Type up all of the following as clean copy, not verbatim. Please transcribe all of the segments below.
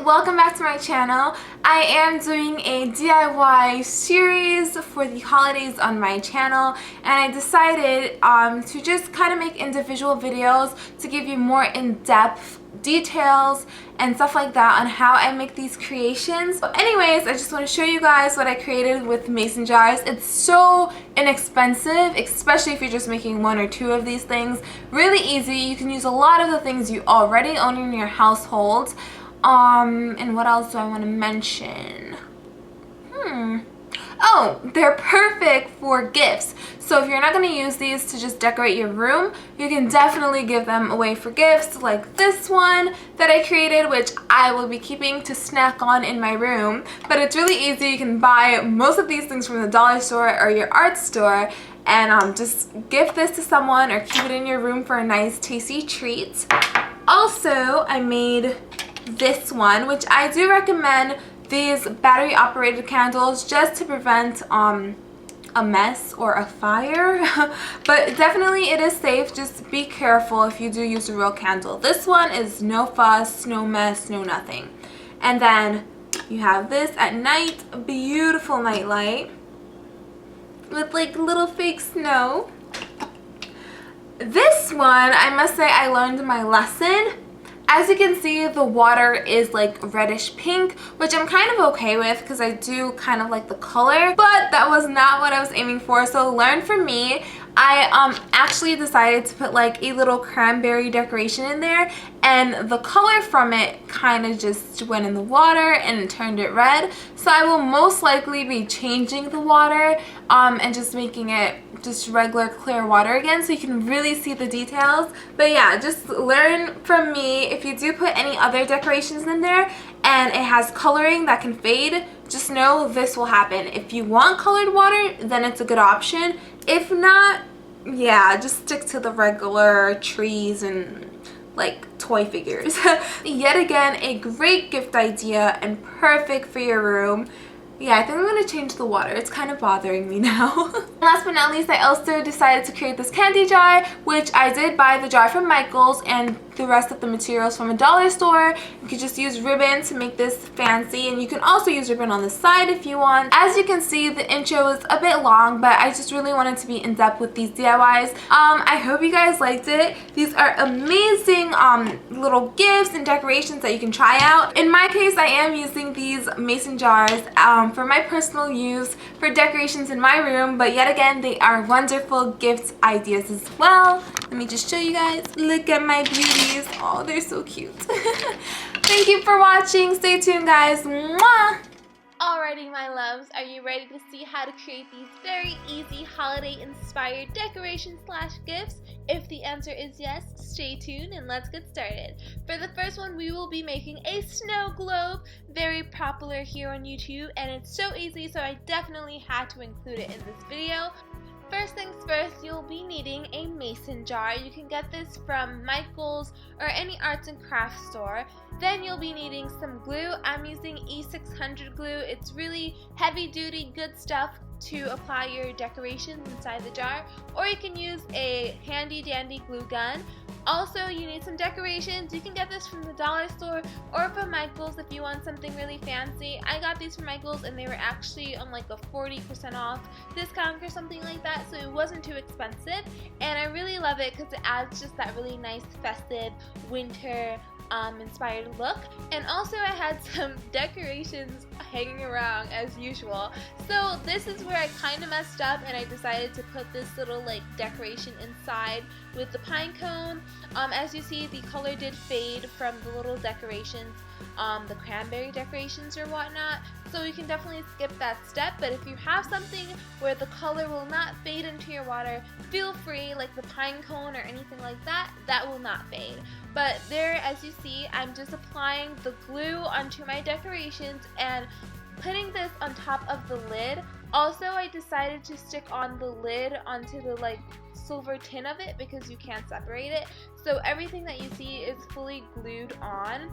welcome back to my channel. I am doing a DIY series for the holidays on my channel, and I decided to just kind of make individual videos to give you more in-depth details and stuff like that on how I make these creations. But anyways, I just want to show you guys what I created with mason jars. It's so inexpensive, especially if you're just making one or two of these things. Really easy. You can use a lot of the things you already own in your household. And what else do I want to mention? Oh, they're perfect for gifts. So if you're not going to use these to just decorate your room, you can definitely give them away for gifts, like this one that I created, which I will be keeping to snack on in my room. But it's really easy. You can buy most of these things from the dollar store or your art store and just gift this to someone or keep it in your room for a nice tasty treat. Also, I made this one, which I do recommend these battery operated candles just to prevent a mess or a fire. But definitely it is safe. Just be careful if you do use a real candle. This one is no fuss, no mess, no nothing. And then you have this at night, a beautiful nightlight with like little fake snow. This one, I must say, I learned my lesson. As you can see, the water is like reddish pink, which I'm kind of okay with because I do kind of like the color, but that was not what I was aiming for. So learn from me. I actually decided to put like a little cranberry decoration in there, and the color from it kind of just went in the water and it turned it red. So I will most likely be changing the water and just making it just regular clear water again so you can really see the details. But yeah, just learn from me. If you do put any other decorations in there and it has coloring that can fade, just know this will happen. If you want colored water, then it's a good option. If not, yeah, just stick to the regular trees and like toy figures. Yet again, a great gift idea and perfect for your room. Yeah, I think I'm going to change the water. It's kind of bothering me now. Last but not least, I also decided to create this candy jar, which I did buy the jar from Michael's and the rest of the materials from a dollar store. You could just use ribbon to make this fancy, and you can also use ribbon on the side if you want. As you can see, the intro is a bit long, but I just really wanted to be in depth with these DIYs. I hope you guys liked it. These are amazing little gifts and decorations that you can try out. In my case, I am using these mason jars for my personal use for decorations in my room, but yet again, they are wonderful gift ideas as well. Let me just show you guys. Look at my beauties. Oh, they're so cute. Thank you for watching. Stay tuned, guys. Mwah! Alrighty, my loves, are you ready to see how to create these very easy holiday-inspired decorations / gifts? If the answer is yes, stay tuned and let's get started. For the first one, we will be making a snow globe, very popular here on YouTube, and it's so easy, so I definitely had to include it in this video. First things first, you'll be needing a mason jar. You can get this from Michael's or any arts and crafts store. Then you'll be needing some glue. I'm using E600 glue. It's really heavy duty, good stuff to apply your decorations inside the jar. Or you can use a handy dandy glue gun. Also, you need some decorations. You can get this from the dollar store or from Michael's if you want something really fancy. I got these from Michael's and they were actually on like a 40% off discount or something like that, so it wasn't too expensive. And I really love it because it adds just that really nice festive winter inspired look. And also I had some decorations hanging around as usual. So this is where I kind of messed up, and I decided to put this little like decoration inside with the pine cone. As you see, the color did fade from the little decorations, the cranberry decorations or whatnot, so you can definitely skip that step. But if you have something where the color will not fade into your water, feel free, like the pine cone or anything like that, that will not fade. But there, as you see, I'm just applying the glue onto my decorations and putting this on top of the lid. Also, I decided to stick on the lid onto the like silver tin of it because you can't separate it. So everything that you see is fully glued on.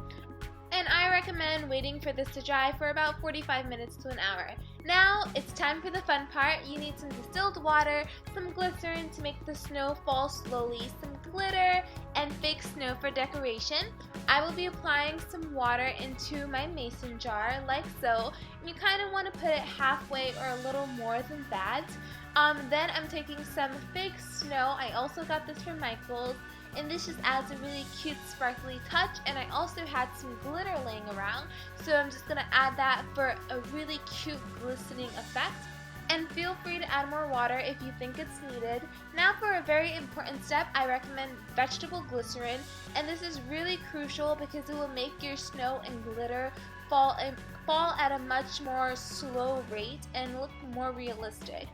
And I recommend waiting for this to dry for about 45 minutes to an hour. Now it's time for the fun part. You need some distilled water, some glycerin to make the snow fall slowly, some glitter and fake snow for decoration. I will be applying some water into my mason jar like so. And you kind of want to put it halfway or a little more than that. Then I'm taking some fake snow. I also got this from Michael's, and this just adds a really cute sparkly touch. And I also had some glitter laying around, so I'm just going to add that for a really cute glistening effect. And feel free to add more water if you think it's needed. Now for a very important step, I recommend vegetable glycerin, and this is really crucial because it will make your snow and glitter fall at a much more slow rate and look more realistic.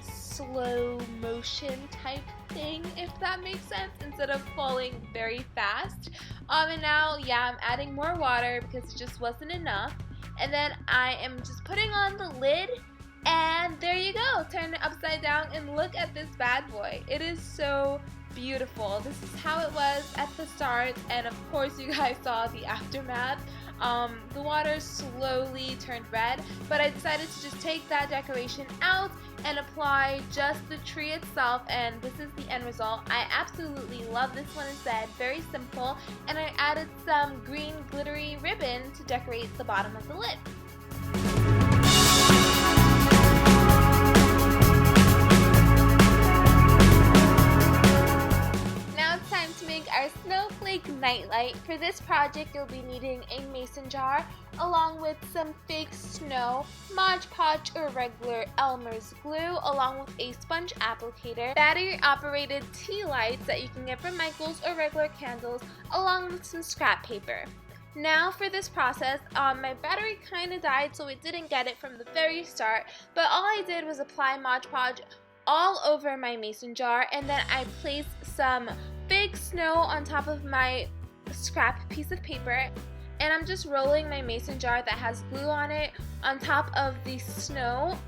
Slow motion type thing, if that makes sense, instead of falling very fast. And now, I'm adding more water because it just wasn't enough. And then I am just putting on the lid, and there you go. Turn it upside down and look at this bad boy. It is so beautiful. This is how it was at the start, and of course you guys saw the aftermath. The water slowly turned red, but I decided to just take that decoration out and apply just the tree itself, and this is the end result. I absolutely love this one instead. Very simple, and I added some green glittery ribbon to decorate the bottom of the lid. Our Snowflake Nightlight. For this project, you'll be needing a mason jar along with some fake snow, Modge Podge or regular Elmer's glue, along with a sponge applicator, battery-operated tea lights that you can get from Michael's, or regular candles, along with some scrap paper. Now for this process, my battery kind of died, so it didn't get it from the very start, but all I did was apply Modge Podge all over my mason jar, and then I placed some fake snow on top of my scrap piece of paper, and I'm just rolling my mason jar that has glue on it on top of the snow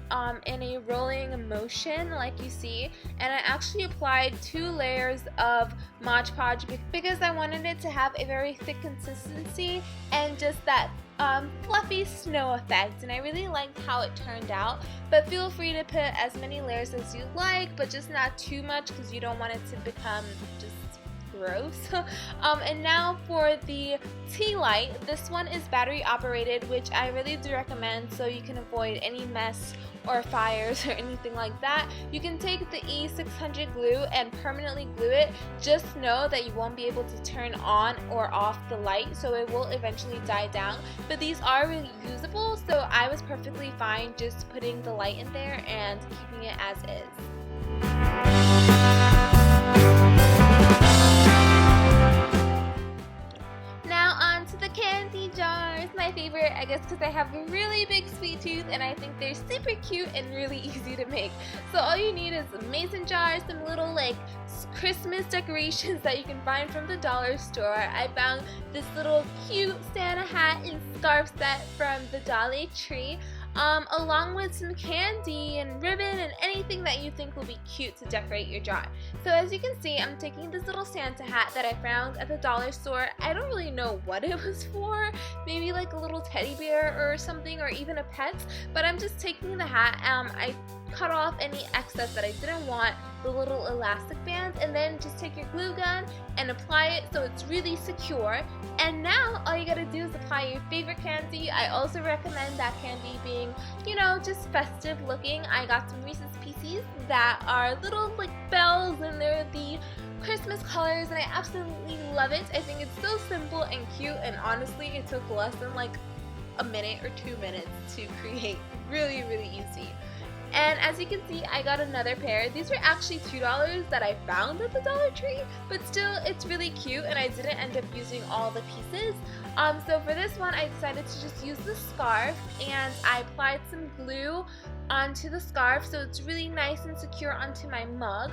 in a rolling motion like you see. And I actually applied 2 layers of Modge Podge because I wanted it to have a very thick consistency and just that fluffy snow effect, and I really liked how it turned out. But feel free to put as many layers as you like, but just not too much because you don't want it to become just gross. And now for the tea light, this one is battery operated, which I really do recommend so you can avoid any mess or fires or anything like that. You can take the E600 glue and permanently glue it. Just know that you won't be able to turn on or off the light, so it will eventually die down, but these are reusable, so I was perfectly fine just putting the light in there and keeping it as is. The candy jars, my favorite, I guess because I have a really big sweet tooth and I think they're super cute and really easy to make. So all you need is a mason jar, some little like Christmas decorations that you can find from the dollar store. I found this little cute Santa hat and scarf set from the Dollar Tree, along with some candy and ribbon and anything that you think will be cute to decorate your jar. So as you can see, I'm taking this little Santa hat that I found at the dollar store. I don't really know what it was for, maybe like a little teddy bear or something, or even a pet, but I'm just taking the hat. I cut off any excess that I didn't want, the little elastic bands, and then just take your glue gun and apply it so it's really secure. And now all you gotta do is apply your favorite candy. I also recommend that candy being, you know, just festive looking. I got some Reese's Pieces that are little like bells, and they're the Christmas colors, and I absolutely love it. I think it's so simple and cute, and honestly it took less than like a minute or 2 minutes to create. Really, really easy. And as you can see, I got another pair. These were actually $2 that I found at the Dollar Tree, but still, it's really cute, and I didn't end up using all the pieces. So for this one, I decided to just use the scarf, and I applied some glue onto the scarf so it's really nice and secure onto my mug.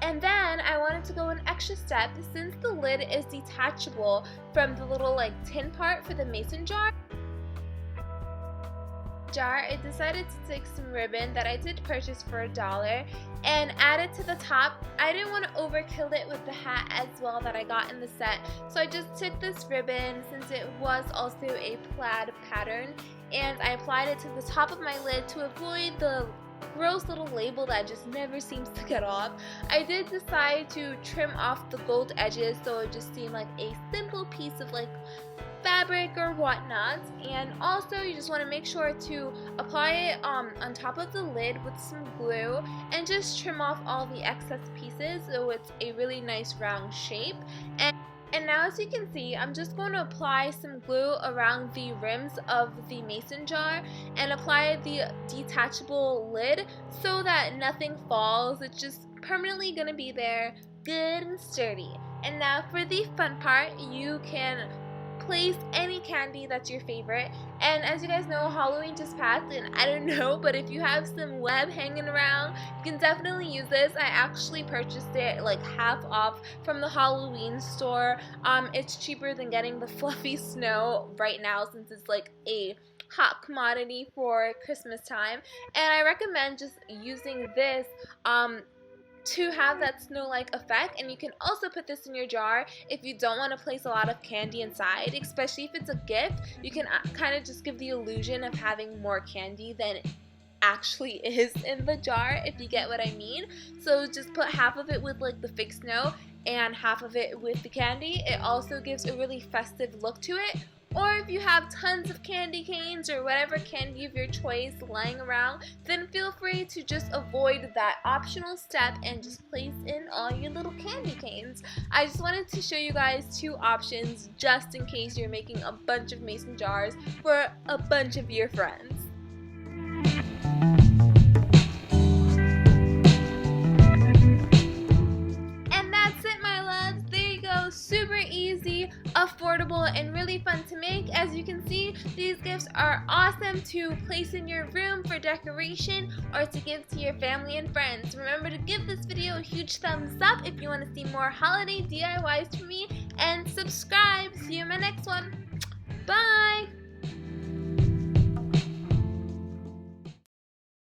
And then I wanted to go an extra step. Since the lid is detachable from the little like tin part for the mason jar, I decided to take some ribbon that I did purchase for $1 and add it to the top. I didn't want to overkill it with the hat as well that I got in the set, so I just took this ribbon, since it was also a plaid pattern, and I applied it to the top of my lid to avoid the gross little label that just never seems to get off. I did decide to trim off the gold edges so it just seemed like a simple piece of like fabric or whatnot. And also you just want to make sure to apply it on top of the lid with some glue and just trim off all the excess pieces so it's a really nice round shape. And now, as you can see, I'm just going to apply some glue around the rims of the mason jar and apply the detachable lid so that nothing falls. It's just permanently going to be there, good and sturdy. And now for the fun part, you can place any candy that's your favorite. And as you guys know, Halloween just passed, and I don't know, but if you have some web hanging around, you can definitely use this. I actually purchased it like half off from the Halloween store. It's cheaper than getting the fluffy snow right now since it's like a hot commodity for Christmas time. And I recommend just using this to have that snow-like effect. And you can also put this in your jar if you don't want to place a lot of candy inside, especially if it's a gift. You can kind of just give the illusion of having more candy than it actually is in the jar, if you get what I mean. So just put half of it with like the fake snow and half of it with the candy. It also gives a really festive look to it. Or if you have tons of candy canes or whatever candy of your choice lying around, then feel free to just avoid that optional step and just place in all your little candy canes. I just wanted to show you guys two options just in case you're making a bunch of mason jars for a bunch of your friends. Super easy, affordable, and really fun to make. As you can see, these gifts are awesome to place in your room for decoration or to give to your family and friends. Remember to give this video a huge thumbs up if you want to see more holiday DIYs from me, and subscribe. See you in my next one.